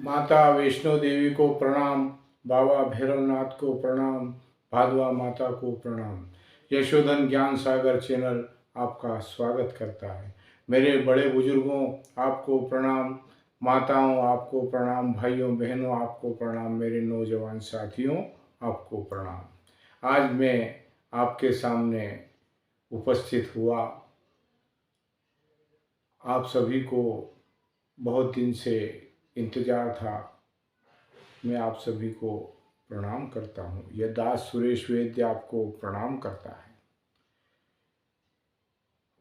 माता वैष्णो देवी को प्रणाम, बाबा भैरवनाथ को प्रणाम, भादवा माता को प्रणाम। यशोधन ज्ञान सागर चैनल आपका स्वागत करता है। मेरे बड़े बुजुर्गों आपको प्रणाम, माताओं आपको प्रणाम, भाइयों बहनों आपको प्रणाम, मेरे नौजवान साथियों आपको प्रणाम। आज मैं आपके सामने उपस्थित हुआ। आप सभी को बहुत दिन से इंतज़ार था। मैं आप सभी को प्रणाम करता हूँ। यह दास सुरेश वैद्य आपको प्रणाम करता है।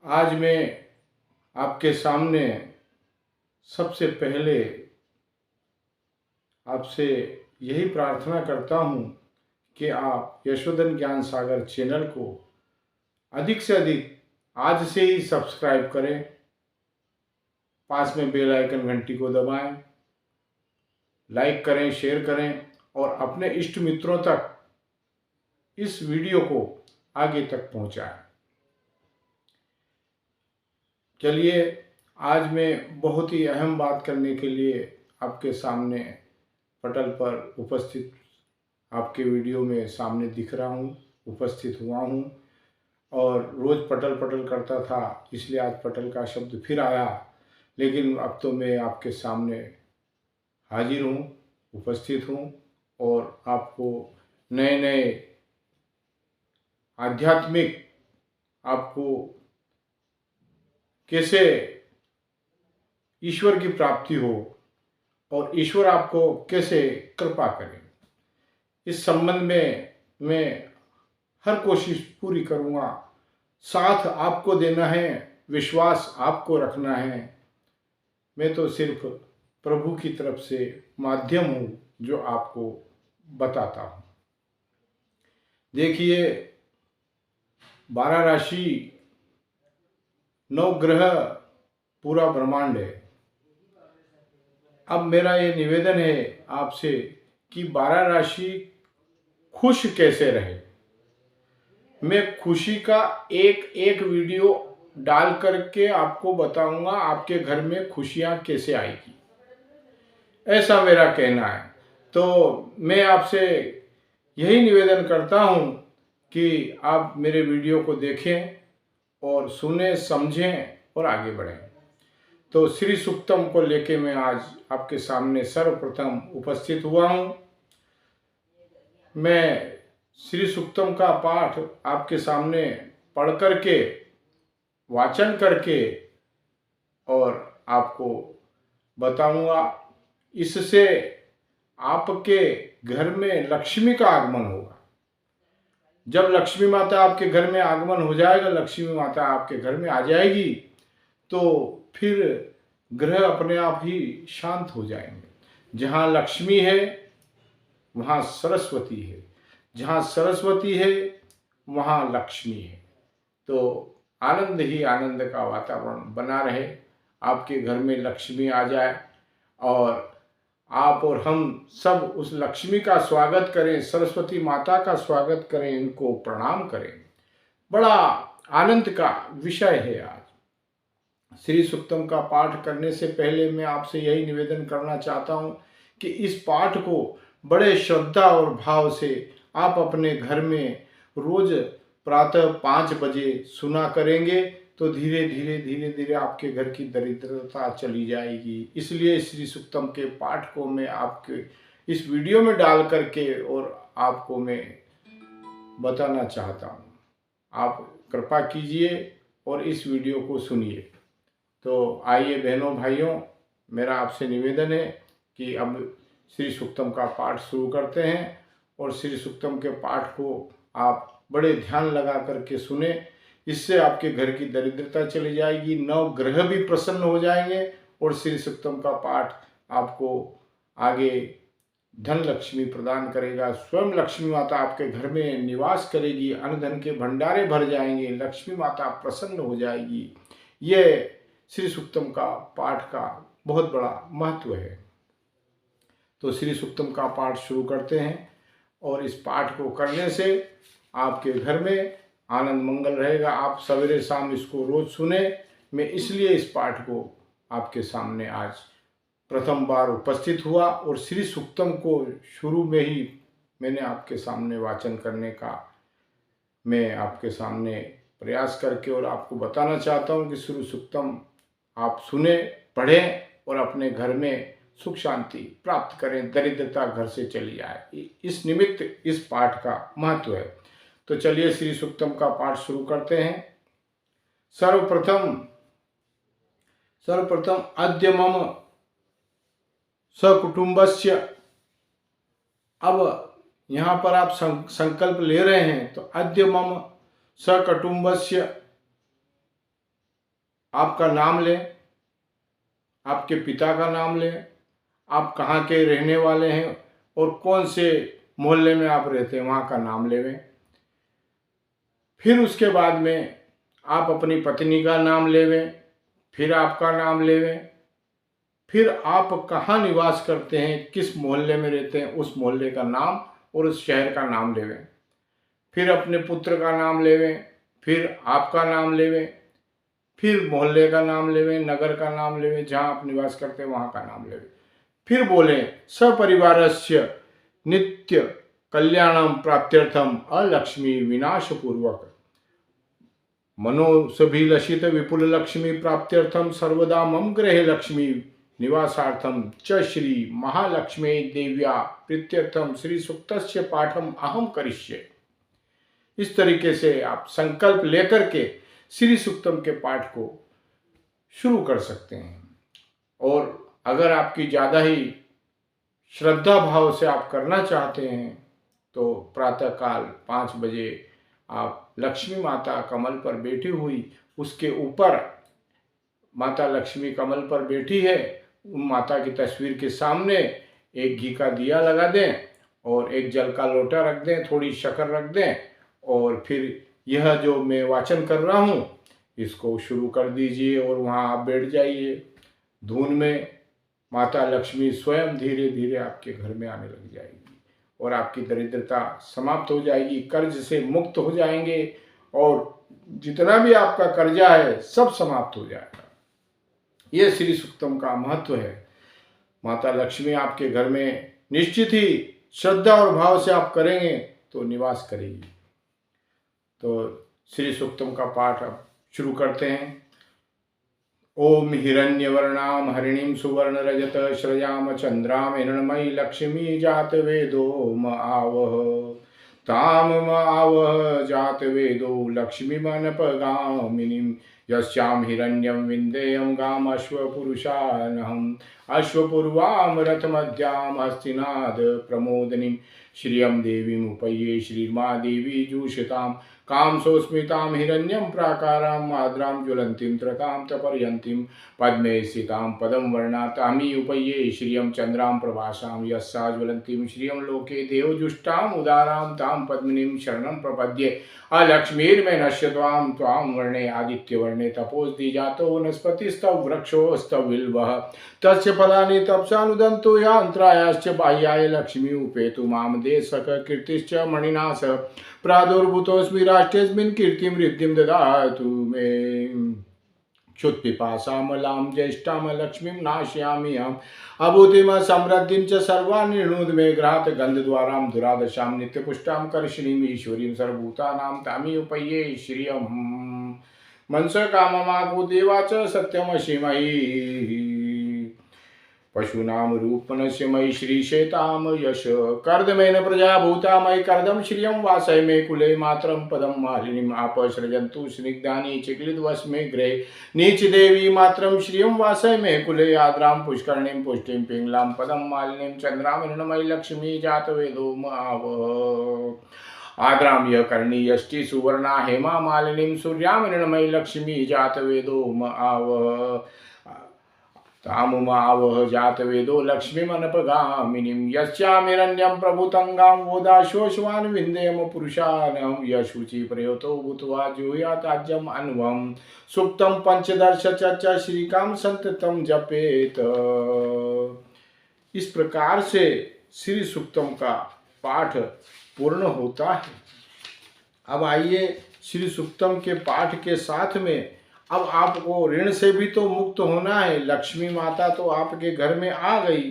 आज मैं आपके सामने सबसे पहले आपसे यही प्रार्थना करता हूँ कि आप यशोधन ज्ञान सागर चैनल को अधिक से अधिक आज से ही सब्सक्राइब करें, पास में बेल आइकन घंटी को दबाएं, लाइक करें, शेयर करें और अपने इष्ट मित्रों तक इस वीडियो को आगे तक पहुंचाएं। चलिए, आज मैं बहुत ही अहम बात करने के लिए आपके सामने पटल पर उपस्थित, आपके वीडियो में सामने दिख रहा हूँ, उपस्थित हुआ हूँ। और रोज़ पटल पटल करता था, इसलिए आज पटल का शब्द फिर आया, लेकिन अब तो मैं आपके सामने हाजिर हूँ, उपस्थित हूँ और आपको नए नए आध्यात्मिक, आपको कैसे ईश्वर की प्राप्ति हो और ईश्वर आपको कैसे कृपा करे, इस संबंध में मैं हर कोशिश पूरी करूँगा। साथ आपको देना है, विश्वास आपको रखना है। मैं तो सिर्फ प्रभु की तरफ से माध्यम हूँ जो आपको बताता हूँ। देखिए, 12 राशि, 9 ग्रह, पूरा ब्रह्मांड है। अब मेरा ये निवेदन है आपसे कि 12 राशि खुश कैसे रहे। मैं खुशी का एक एक वीडियो डाल करके आपको बताऊंगा आपके घर में खुशियां कैसे आएगी, ऐसा मेरा कहना है। तो मैं आपसे यही निवेदन करता हूं कि आप मेरे वीडियो को देखें और सुने, समझें और आगे बढ़ें। तो श्री सूक्तम को लेके मैं आज आपके सामने सर्वप्रथम उपस्थित हुआ हूं। मैं श्री सूक्तम का पाठ आपके सामने पढ़ करके, वाचन करके और आपको बताऊंगा। इससे आपके घर में लक्ष्मी का आगमन होगा। जब लक्ष्मी माता आपके घर में आगमन हो जाएगा, लक्ष्मी माता आपके घर में आ जाएगी, तो फिर ग्रह अपने आप ही शांत हो जाएंगे। जहाँ लक्ष्मी है वहाँ सरस्वती है, जहाँ सरस्वती है वहाँ लक्ष्मी है। तो आनंद ही आनंद का वातावरण बना रहे, आपके घर में लक्ष्मी आ जाए और आप और हम सब उस लक्ष्मी का स्वागत करें, सरस्वती माता का स्वागत करें, इनको प्रणाम करें। बड़ा आनंद का विषय है आज। श्री सूक्तम का पाठ करने से पहले मैं आपसे यही निवेदन करना चाहता हूँ कि इस पाठ को बड़े श्रद्धा और भाव से आप अपने घर में रोज प्रातः 5 बजे सुना करेंगे तो धीरे धीरे आपके घर की दरिद्रता चली जाएगी। इसलिए श्री सूक्तम के पाठ को मैं आपके इस वीडियो में डाल करके और आपको मैं बताना चाहता हूँ। आप कृपा कीजिए और इस वीडियो को सुनिए। तो आइए बहनों भाइयों, मेरा आपसे निवेदन है कि अब श्री सूक्तम का पाठ शुरू करते हैं और श्री सूक्तम के पाठ को आप बड़े ध्यान लगा करके सुने। इससे आपके घर की दरिद्रता चली जाएगी, 9 ग्रह भी प्रसन्न हो जाएंगे और श्री सूक्तम का पाठ आपको आगे धन लक्ष्मी प्रदान करेगा। स्वयं लक्ष्मी माता आपके घर में निवास करेगी, अन्न धन के भंडारे भर जाएंगे, लक्ष्मी माता प्रसन्न हो जाएगी। ये श्री सूक्तम का पाठ का बहुत बड़ा महत्व है। तो श्री सूक्तम का पाठ शुरू करते हैं और इस पाठ को करने से आपके घर में आनंद मंगल रहेगा। आप सवेरे शाम इसको रोज सुने। मैं इसलिए इस पाठ को आपके सामने आज प्रथम बार उपस्थित हुआ और श्री सूक्तम को शुरू में ही मैंने आपके सामने वाचन करने का मैं आपके सामने प्रयास करके और आपको बताना चाहता हूँ कि श्री सूक्तम आप सुने, पढ़ें और अपने घर में सुख शांति प्राप्त करें, दरिद्रता घर से चली जाए। इस निमित्त इस पाठ का महत्व है। तो चलिए श्री सूक्तम का पाठ शुरू करते हैं। सर्वप्रथम अद्य मम सकुटुंबस्य। अब यहाँ पर आप संकल्प ले रहे हैं तो अद्य मम सकुटुंबस्य, आपका नाम लें, आपके पिता का नाम लें, आप कहाँ के रहने वाले हैं और कौन से मोहल्ले में आप रहते हैं वहाँ का नाम लेवें। फिर उसके बाद में आप अपनी पत्नी का नाम लेवें, फिर आपका नाम लेवें, फिर आप कहाँ निवास करते हैं, किस मोहल्ले में रहते हैं उस मोहल्ले का नाम और उस शहर का नाम लेवें। फिर अपने पुत्र का नाम लेवें, फिर आपका नाम लेवें, फिर मोहल्ले का नाम लेवें, नगर का नाम लेवें, जहाँ आप निवास करते हैं वहाँ का नाम लेवें। फिर बोले सपरिवारस्य नित्य कल्याणम प्राप्त्यर्थम अलक्ष्मी विनाशपूर्वक मनोसभिलषित विपुल लक्ष्मी प्राप्त्यर्थम सर्वदा मम गृहे लक्ष्मी निवासार्थम च श्री महालक्ष्मी देव्या प्रीत्यर्थम श्री सूक्तस्य पाठम अहम करिष्ये। इस तरीके से आप संकल्प लेकर के श्री सूक्तम के पाठ को शुरू कर सकते हैं। और अगर आपकी ज़्यादा ही श्रद्धा भाव से आप करना चाहते हैं तो प्रातःकाल 5 बजे आप लक्ष्मी माता कमल पर बैठी हुई, उसके ऊपर माता लक्ष्मी कमल पर बैठी है, उन माता की तस्वीर के सामने एक घी का दिया लगा दें और एक जल का लोटा रख दें, थोड़ी शक्कर रख दें और फिर यह जो मैं वाचन कर रहा हूँ इसको शुरू कर दीजिए और वहाँ आप बैठ जाइए। धुन में माता लक्ष्मी स्वयं धीरे धीरे आपके घर में आने लग जाएगी और आपकी दरिद्रता समाप्त हो जाएगी, कर्ज से मुक्त हो जाएंगे और जितना भी आपका कर्जा है सब समाप्त हो जाएगा। ये श्री सूक्तम का महत्व है। माता लक्ष्मी आपके घर में निश्चित ही श्रद्धा और भाव से आप करेंगे तो निवास करेगी। तो श्री सूक्तम का पाठ अब शुरू करते हैं। ओम हिरण्यवर्णाम हरिणीं सुवर्ण रजत श्रयाम चंद्राम हिरणमयी लक्ष्मी जात वेदो म आवह ताम म आवह जात वेदो लक्ष्मी मनपगामिनीं यस्याम हिरण्यं विन्देयं गाम अश्वपुरुषानहम् अश्वपूर्वां रथमध्यां हस्तिनाद प्रमोदनीं श्रियं देवीम् उपये श्रीर्मा देवी जूषतां काम सोस्मितां हिरण्यं प्राकारां आद्रां ज्वलन्तीं त्रतां तपर्यन्तीं पद्मे स्थितां पदं वर्णातामि उपये श्रियं चन्द्रां प्रभासां यस्सा ज्वलन्तीं श्रियं लोके देवजुष्टां उदारां तां पद्मिनीं शरणं प्रपद्ये अलक्ष्मीर्मे नश्य त्वां वर्णे आदित्यवर्णे तपोस्ति जातो वनस्पतिस्तव वृक्षोस्तव बिल्वः तस्य फलानि तपसानुदन्तो यान्त्रायाश्च बाह्याय लक्ष्मी उपेतु माम देशक कीर्तिश्च मणिनाश प्रादुर्भूतोऽस्मि राष्ट्रेऽस्मिन् कीर्तिं रिद्धिं ददातु मे क्षुत्पिपासामलां ज्येष्ठां लक्ष्मीं नाशयामि अहम् अभूतिम समृद्धिं च सर्वान् निर्णुद मे गृहात् गन्धद्वारां दुरादशां नित्यपुष्टां कर्षणीं ईश्वरीं सर्वभूतानां तामि उपये श्रियं मनसकाममागो देवा च सत्यमशिमहि पशूनां रूपणस्य मयि श्रीशेतां यश कर्दमेन प्रजा भूता मयि कर्दम श्रियं वासय मे कुले मात्रं पदं मालिनीम् आपसृजन्तु स्निग्धानि चिक्लिद्वस्मे गृहे नीचदेवी मात्रं श्रियं वासय मे कुले आद्रां पुष्करणीं पुष्टिं पिङ्गलां पदं मालिनीं चन्द्रां हिरण्मयी लक्ष्मी जातवेदो आद्रां यः कर्णी यष्टि सुवर्णा हेमा मालिनीं सूर्यां हिरण्मयी लक्ष्मी जातवेदो तामुमावह जातवेदो लक्ष्मीमनपगामिनीं यस्यां हिरण्यं प्रभुतंगां वोदाशोषवान् विन्देयम पुरुषानहं यशुचि प्रयोतो भूत्वा जुह्याताज्यम् अन्वं सुक्तं पंचदर्श च श्रीकां संततं जपेत। इस प्रकार से श्री सूक्तम का पाठ पूर्ण होता है। अब आइए श्री सूक्तम के पाठ के साथ में अब आपको ऋण से भी तो मुक्त होना है। लक्ष्मी माता तो आपके घर में आ गई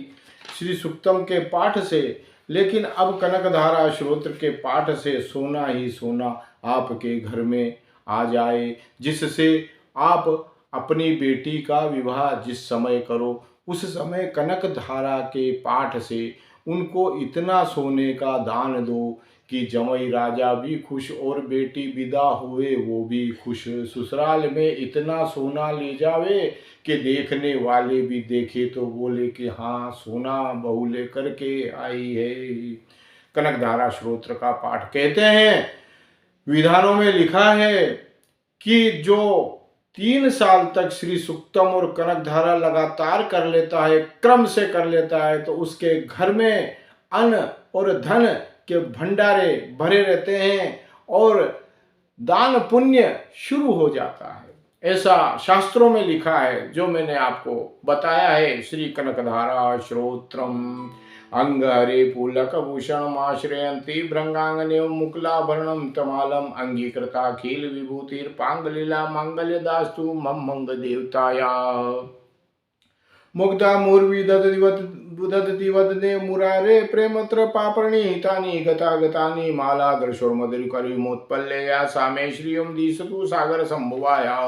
श्री सुक्तम के पाठ से, लेकिन अब कनकधारा श्रोत्र के पाठ से सोना ही सोना आपके घर में आ जाए, जिससे आप अपनी बेटी का विवाह जिस समय करो उस समय कनकधारा के पाठ से उनको इतना सोने का दान दो कि जमाई राजा भी खुश और बेटी विदा हुए वो भी खुश। ससुराल में इतना सोना ले जावे कि देखने वाले भी देखे तो बोले कि हाँ सोना बहू लेकर के आई है। कनकधारा श्रोत्र का पाठ कहते हैं, विधानों में लिखा है कि जो 3 साल तक श्री सुक्तम और कनकधारा लगातार कर लेता है, क्रम से कर लेता है, तो उसके घर में अन्न और धन के भंडारे भरे रहते हैं और दान पुण्य शुरू हो जाता है। ऐसा शास्त्रों में लिखा है, जो मैंने आपको बताया है। श्री कनकधारा श्रोत्रम अंगहरे पुलकभूषणम् आश्रयन्ति भृंगांगनेव मुकुलाभरणं तमालम अंगीकृताखिल विभूतिर्पांगलीला मांगल्यदास्तु मम मंग देवताया। मुग्धा मूर्वी ददति वदने मुरारे प्रेमत्र पापर्णि हितानि गता गतानि माला दर्शोर्मधुकरिमोत्पल्लया सामे श्रियं दिशतु सागर संभवाया।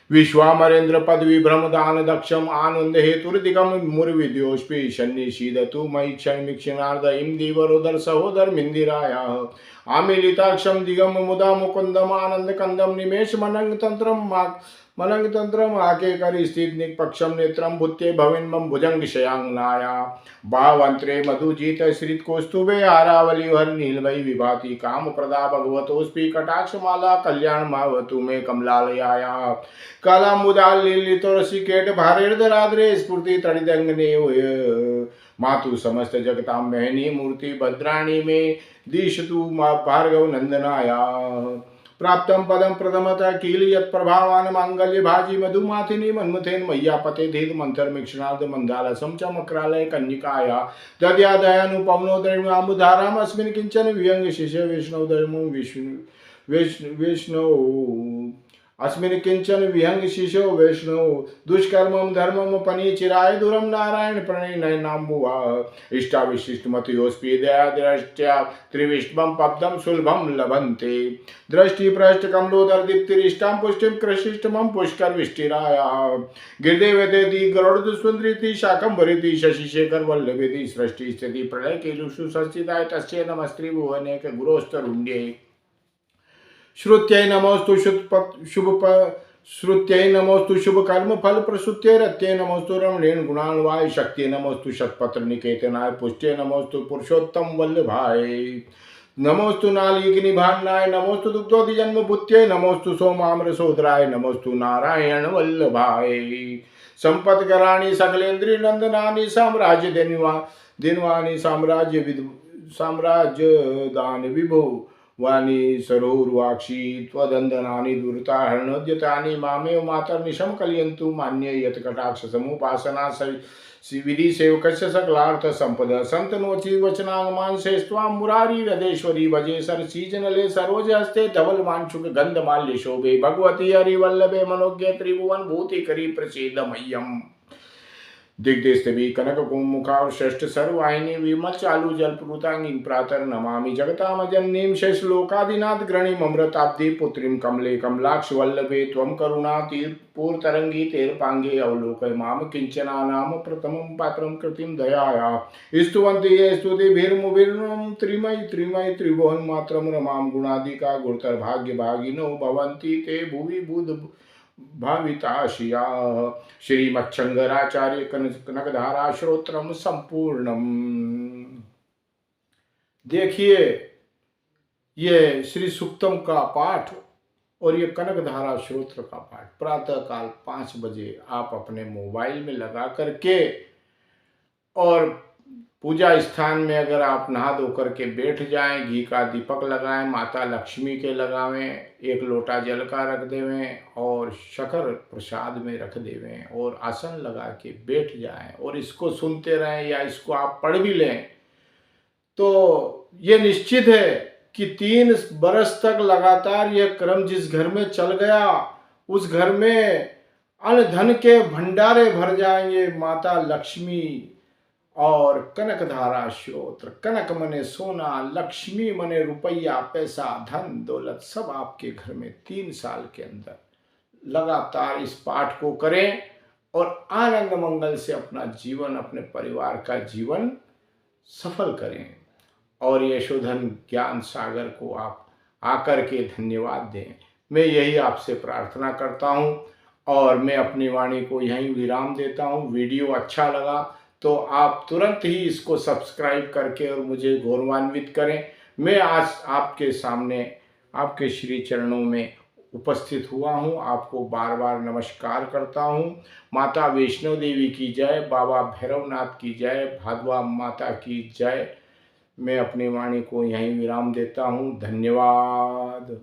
विश्वामरेन्द्र पदवी भ्रमदान दक्षम आनंद हेतुर्दिगम मुर्विद्योष्पि शन्निशीदतु मयि क्षणमिक्षणार्ध इम दीवरोदर सहोदर मिंदिराया। आमीलिताक्षम दिगम मुदा मुकुंदम आनंद कंदम निमेश मनंग तंत्रम आके कर स्थित निपक्षम नेत्रम भूत्ये भविन्मम भुजंग शयांगनाया। भावंत्रे मधुजीत श्रित कौस्तुभे आरावली हर नीलमयी विभाति काम प्रदा भगवतोस्पि कटाक्ष माला कल्याण मावतु में कमलालयाया। काला मुदाल लीलितो रसिकेट भारेर्धराद्रे स्फूर्ति तड़िदंगने मातु समस्त जगतां महनी मूर्ति भद्राणी में दिशतु भार्गव नंदनाया। प्राप्तम पदम प्रथमतः कील यत् प्रभावान मांगल्य भाजी मधुमाथिनी मन्मथेन मय्यापते धीर मंथर मिक्षणार्ध मंदालसम चमक्रालय कन्निकाया। दद्या दयानुपवनो दैवामुधाराम अस्मिन् किंचन वियंग शिष्य विष्णु धर्मो विष्णु अस्मिन् किंचन विहंग शिशो वैष्णव दुष्कर्मम धर्मम पनीचिराय दूरम नारायण प्रणय नयनाम्बुवा। इष्टाविशिष्ट मतयोस्पि दया दृष्ट्या त्रिविष्टम पब्दम सुलभम लभन्ते। दृष्टि भ्रष्ट कमलोदर दीप्तिरिष्टां पुष्टिम कृशिष्टमं पुष्कर विष्टिराया। गिरिदेवतेति गरुड़ सुंदरीति शाकं वरिति शशिशेखर वल्लभेति सृष्टि स्थिति प्रलय केलुषु संस्थिताय तस्यै नमस्त्रि भुवनेक गुरोस्तरुण्ये। श्रुत्यै नमोस्तु श्रुत्यै नमोस्तु शुभ कर्म फल प्रसूत्यै रत्यै नमोस्तु रमणेन गुणान्वाय शक्ति नमोस्तु शतपत्र निकेतनाय पुष्ट्यै नमोस्तु पुरुषोत्तम वल्लभाय। नमोस्तु नालिक निभान्नाय नमोस्तु दुग्धोदि जन्म भूत्यै नमोस्तु सोमाम्र सोदराय नमोस्तु नारायण वल्लभाय। संपत्कराणि सकलेन्द्रिय नंदनानि साम्राज्य दिनवानि साम्राज्य दान विभो वाणी सरोरुवाक्षी त्वदंदनानि दुर्ताहरणोद्यतानि मामेव मातर्निशम कलयन्तु मान्ये यत् कटाक्ष समुपासना विधि सेवकस्य सकलार्थ संपद संतनोचि वचनागमान शेष्वां मुरारी हृदेश्वरी भजे सर सीजनले सरोज हस्ते धवल मांशुक गंध माल्य शोभे भगवती हरिवल्लभे मनोज्ञ त्रिभुवन भूति करी प्रसीद मह्यम। दिग्देस्तभी कनक कुमुखा श्रेष्ठ सर्वाहिनी विमल चालू जल प्लुतांगी प्रातर नमामि जगतामजननीं शेषलोकादिनाथ ग्रणीम अमृताब्धि पुत्रीं कमले कमलाक्ष वल्लभे त्वं करुणा तीर्पूर्तरंगी तेरपांगे अवलोकय माम किंचना नाम प्रथमं पात्रं कृतिं दयाया। स्तुवन्ति ये स्तुतिभिर्मुभिर्नम त्रिमयि त्रिमयि त्रिभुवन मात्रं रमां गुणादिका गुरुतर भाग्य भागिनो भवन्ति ते भुवि बुध भाविताशिया। श्रीमच्छंकराचार्य कनकधारा श्रोत्रम संपूर्णम। देखिए, ये श्री सुक्तम का पाठ और ये कनकधारा श्रोत्र का पाठ प्रातः काल 5 बजे आप अपने मोबाइल में लगा करके और पूजा स्थान में अगर आप नहा धो करके बैठ जाएं, घी का दीपक लगाएं, माता लक्ष्मी के लगावें, 1 लोटा जल का रख देवें और शकर प्रसाद में रख देवें और आसन लगा के बैठ जाएं और इसको सुनते रहें या इसको आप पढ़ भी लें, तो ये निश्चित है कि 3 बरस तक लगातार यह क्रम जिस घर में चल गया उस घर में अन्न धन के भंडारे भर जाएंगे। माता लक्ष्मी और कनक धारा श्रोत्र, कनक मने सोना, लक्ष्मी मने रुपया पैसा, धन दौलत सब आपके घर में 3 साल के अंदर। लगातार इस पाठ को करें और आनंद मंगल से अपना जीवन, अपने परिवार का जीवन सफल करें। और यशोधन ज्ञान सागर को आप आकर के धन्यवाद दें। मैं यही आपसे प्रार्थना करता हूं और मैं अपनी वाणी को यहीं विराम देता हूं। वीडियो अच्छा लगा तो आप तुरंत ही इसको सब्सक्राइब करके और मुझे गौरवान्वित करें। मैं आज आपके सामने आपके श्री चरणों में उपस्थित हुआ हूं। आपको बार बार नमस्कार करता हूं। माता वैष्णो देवी की जय, बाबा भैरवनाथ की जय, भादवा माता की जय। मैं अपनी वाणी को यहीं विराम देता हूं। धन्यवाद।